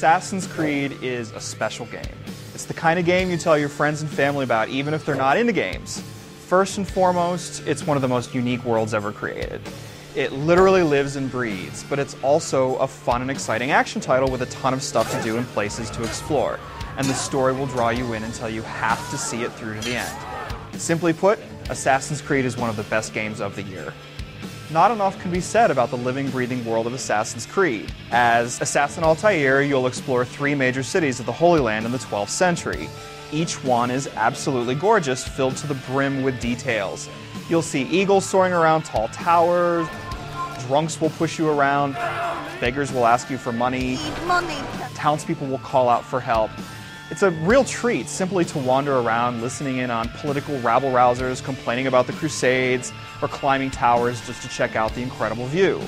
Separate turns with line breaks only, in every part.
Assassin's Creed is a special game. It's the kind of game you tell your friends and family about even if they're not into games. First and foremost, it's one of the most unique worlds ever created. It literally lives and breathes, but it's also a fun and exciting action title with a ton of stuff to do and places to explore. And the story will draw you in until you have to see it through to the end. Simply put, Assassin's Creed is one of the best games of the year. Not enough can be said about the living, breathing world of Assassin's Creed. As Assassin Altair, you'll explore 3 major cities of the Holy Land in the 12th century. Each one is absolutely gorgeous, filled to the brim with details. You'll see eagles soaring around tall towers, drunks will push you around, beggars will ask you for money, townspeople will call out for help. It's a real treat simply to wander around listening in on political rabble-rousers complaining about the Crusades or climbing towers just to check out the incredible view.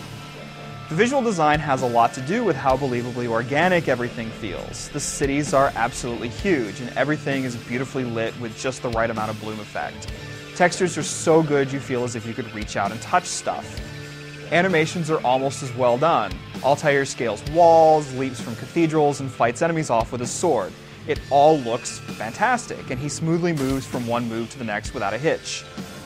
The visual design has a lot to do with how believably organic everything feels. The cities are absolutely huge and everything is beautifully lit with just the right amount of bloom effect. Textures are so good you feel as if you could reach out and touch stuff. Animations are almost as well done. Altair scales walls, leaps from cathedrals, and fights enemies off with his sword. It all looks fantastic, and he smoothly moves from one move to the next without a hitch.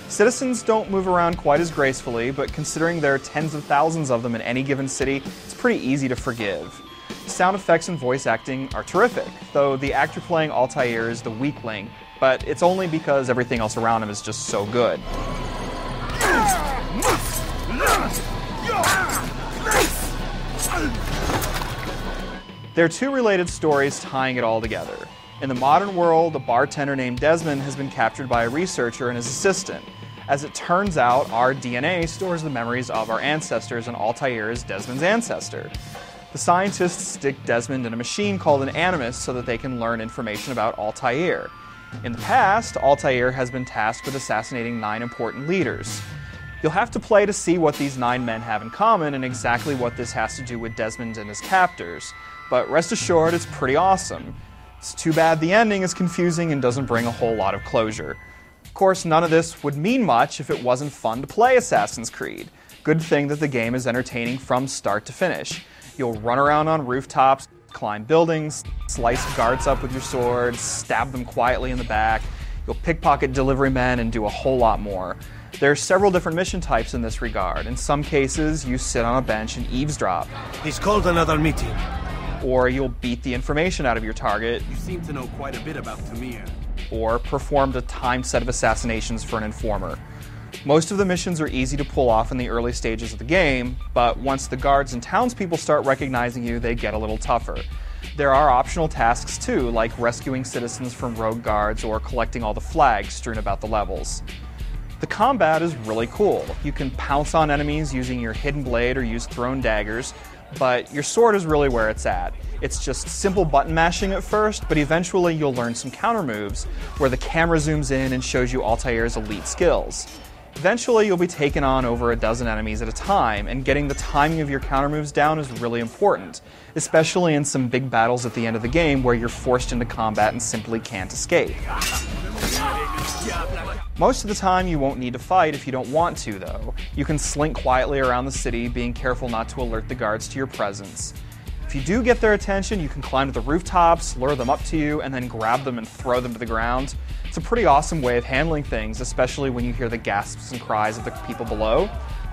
Citizens don't move around quite as gracefully, but considering there are tens of thousands of them in any given city, it's pretty easy to forgive. Sound effects and voice acting are terrific, though the actor playing Altair is the weak link, but it's only because everything else around him is just so good. There are 2 related stories tying it all together. In the modern world, a bartender named Desmond has been captured by a researcher and his assistant. As it turns out, our DNA stores the memories of our ancestors, and Altair is Desmond's ancestor. The scientists stick Desmond in a machine called an animus so that they can learn information about Altair. In the past, Altair has been tasked with assassinating 9 important leaders. You'll have to play to see what these 9 men have in common and exactly what this has to do with Desmond and his captors. But rest assured, it's pretty awesome. It's too bad the ending is confusing and doesn't bring a whole lot of closure. Of course, none of this would mean much if it wasn't fun to play Assassin's Creed. Good thing that the game is entertaining from start to finish. You'll run around on rooftops, climb buildings, slice guards up with your sword, stab them quietly in the back. You'll pickpocket delivery men and do a whole lot more. There are several different mission types in this regard. In some cases, you sit on a bench and eavesdrop.
He's called another meeting.
Or you'll beat the information out of your target.
You seem to know quite a bit about Tamir.
Or performed a timed set of assassinations for an informer. Most of the missions are easy to pull off in the early stages of the game, but once the guards and townspeople start recognizing you, they get a little tougher. There are optional tasks too, like rescuing citizens from rogue guards or collecting all the flags strewn about the levels. The combat is really cool. You can pounce on enemies using your hidden blade or use thrown daggers, but your sword is really where it's at. It's just simple button mashing at first, but eventually you'll learn some counter moves where the camera zooms in and shows you Altair's elite skills. Eventually you'll be taking on over a dozen enemies at a time, and getting the timing of your counter moves down is really important, especially in some big battles at the end of the game where you're forced into combat and simply can't escape. Most of the time you won't need to fight if you don't want to, though. You can slink quietly around the city, being careful not to alert the guards to your presence. If you do get their attention, you can climb to the rooftops, lure them up to you, and then grab them and throw them to the ground. It's a pretty awesome way of handling things, especially when you hear the gasps and cries of the people below.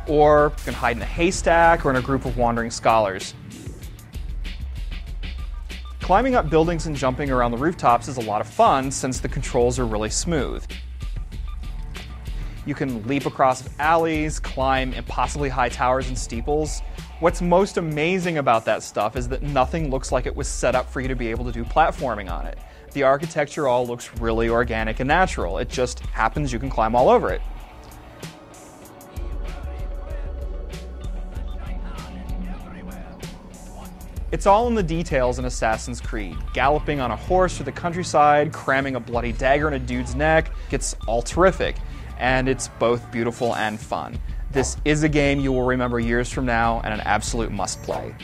Or you can hide in a haystack or in a group of wandering scholars. Climbing up buildings and jumping around the rooftops is a lot of fun since the controls are really smooth. You can leap across alleys, climb impossibly high towers and steeples. What's most amazing about that stuff is that nothing looks like it was set up for you to be able to do platforming on it. The architecture all looks really organic and natural. It just happens you can climb all over it. It's all in the details in Assassin's Creed. Galloping on a horse through the countryside, cramming a bloody dagger in a dude's neck, it's all terrific. And it's both beautiful and fun. This is a game you will remember years from now and an absolute must-play.